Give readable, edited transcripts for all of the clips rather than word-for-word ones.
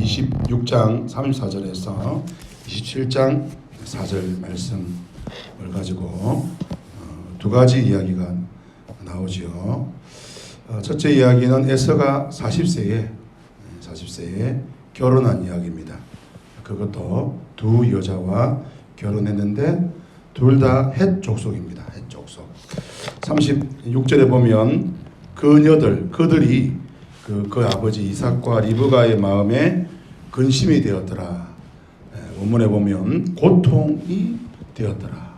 26장 34절에서 27장 4절 말씀을 가지고 두 가지 이야기가 나오지요. 첫째 이야기는 에서가 40세에 결혼한 이야기입니다. 그것도 두 여자와 결혼했는데 둘 다 헷 족속입니다. 헷 족속. 36절에 보면 그들이 그 아버지 이삭과 리브가의 마음에 근심이 되었더라. 원문에 보면 고통이 되었더라.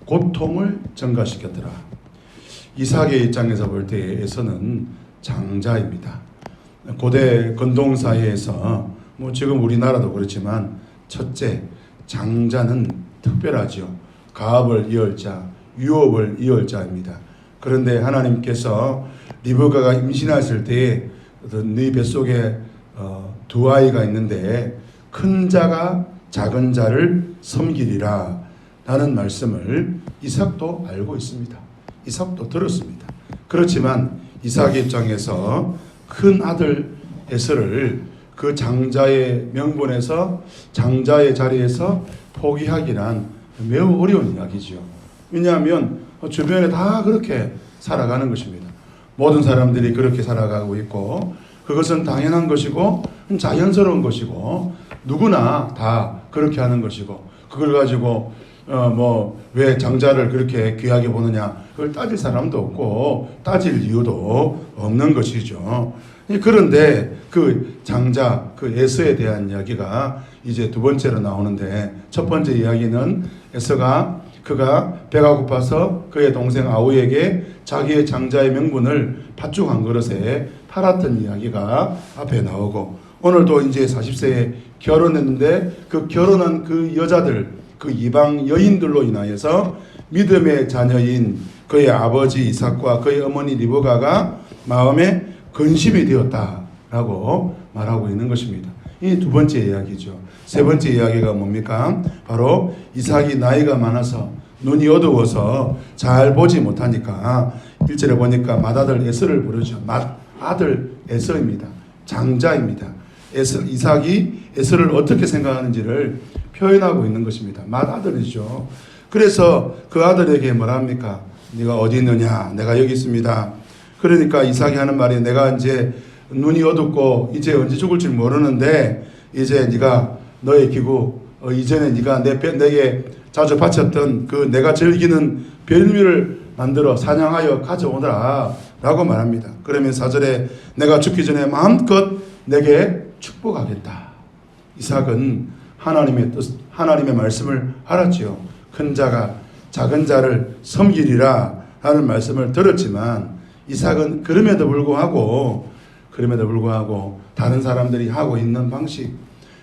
고통을 증가시켰더라. 이삭의 입장에서 볼 때 에서는 장자입니다. 고대 근동사회에서 지금 우리나라도 그렇지만 첫째 장자는 특별하죠. 가업을 이을 자, 유업을 이을 자입니다. 그런데 하나님께서 리브가가 임신했을 때에 네 뱃속에 두 아이가 있는데 큰 자가 작은 자를 섬기리라 라는 말씀을 이삭도 알고 있습니다. 이삭도 들었습니다. 그렇지만 이삭의 입장에서 큰 아들 에서를 그 장자의 명분에서 장자의 자리에서 포기하기란 매우 어려운 이야기죠. 왜냐하면 주변에 다 그렇게 살아가는 것입니다. 모든 사람들이 그렇게 살아가고 있고 그것은 당연한 것이고 자연스러운 것이고 누구나 다 그렇게 하는 것이고 그걸 가지고 왜 장자를 그렇게 귀하게 보느냐 그걸 따질 사람도 없고 따질 이유도 없는 것이죠. 그런데 그 장자 그 에서에 대한 이야기가 이제 두 번째로 나오는데 첫 번째 이야기는 에서가 그가 배가 고파서 그의 동생 아우에게 자기의 장자의 명분을 팥죽 한 그릇에 팔았던 이야기가 앞에 나오고 오늘도 이제 40세에 결혼했는데 그 결혼한 그 여자들 그 이방 여인들로 인하여서 믿음의 자녀인 그의 아버지 이삭과 그의 어머니 리브가가 마음에 근심이 되었다라고 말하고 있는 것입니다. 이 두 번째 이야기죠. 세 번째 이야기가 뭡니까? 바로 이삭이 나이가 많아서 눈이 어두워서 잘 보지 못하니까 1절에 보니까 맏아들 에서를 부르죠. 맏아들 에서입니다. 장자입니다. 이삭이 에서를 어떻게 생각하는지를 표현하고 있는 것입니다. 맏아들이죠. 그래서 그 아들에게 뭐라 합니까? 네가 어디 있느냐? 내가 여기 있습니다. 그러니까 이삭이 하는 말이 내가 이제 눈이 어둡고 이제 언제 죽을지 모르는데 이제 네가 너의 기구 이전에 네가 내게 자주 바쳤던 그 내가 즐기는 별미를 만들어 사냥하여 가져오더라 라고 말합니다. 그러면 4절에 내가 죽기 전에 마음껏 내게 축복하겠다. 이삭은 하나님의 말씀을 알았지요. 큰 자가 작은 자를 섬기리라 하는 말씀을 들었지만 이삭은 그럼에도 불구하고 다른 사람들이 하고 있는 방식,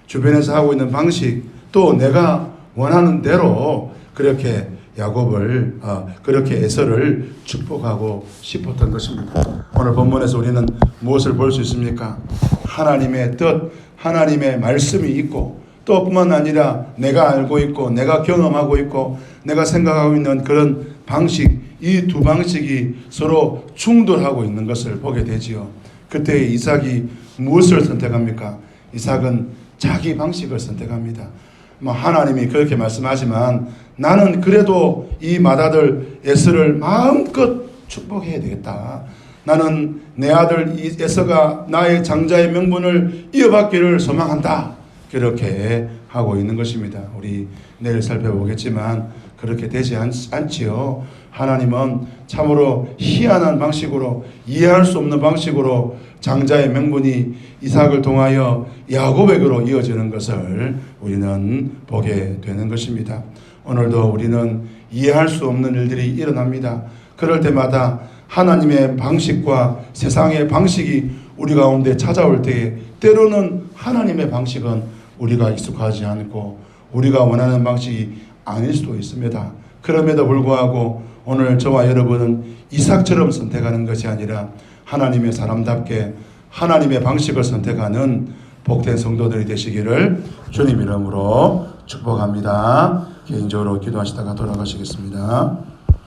주변에서 하고 있는 방식, 또 내가 원하는 대로 그렇게 야곱을 그렇게 에서를 축복하고 싶었던 것입니다. 오늘 본문에서 우리는 무엇을 볼 수 있습니까? 하나님의 뜻, 하나님의 말씀이 있고 또 뿐만 아니라 내가 알고 있고 내가 경험하고 있고 내가 생각하고 있는 그런 방식, 이 두 방식이 서로 충돌하고 있는 것을 보게 되지요. 그때 이삭이 무엇을 선택합니까? 이삭은 자기 방식을 선택합니다. 하나님이 그렇게 말씀하지만 나는 그래도 이 맏아들 에서를 마음껏 축복해야 되겠다. 나는 내 아들 에서가 나의 장자의 명분을 이어받기를 소망한다. 그렇게 하고 있는 것입니다. 우리 내일 살펴보겠지만 그렇게 되지 않지요. 하나님은 참으로 희한한 방식으로 이해할 수 없는 방식으로 장자의 명분이 이삭을 통하여 야곱에게로 이어지는 것을 우리는 보게 되는 것입니다. 오늘도 우리는 이해할 수 없는 일들이 일어납니다. 그럴 때마다 하나님의 방식과 세상의 방식이 우리 가운데 찾아올 때에 때로는 하나님의 방식은 우리가 익숙하지 않고 우리가 원하는 방식이 아닐 수도 있습니다. 그럼에도 불구하고 오늘 저와 여러분은 이삭처럼 선택하는 것이 아니라 하나님의 사람답게 하나님의 방식을 선택하는 복된 성도들이 되시기를 주님 이름으로 축복합니다. 개인적으로 기도하시다가 돌아가시겠습니다.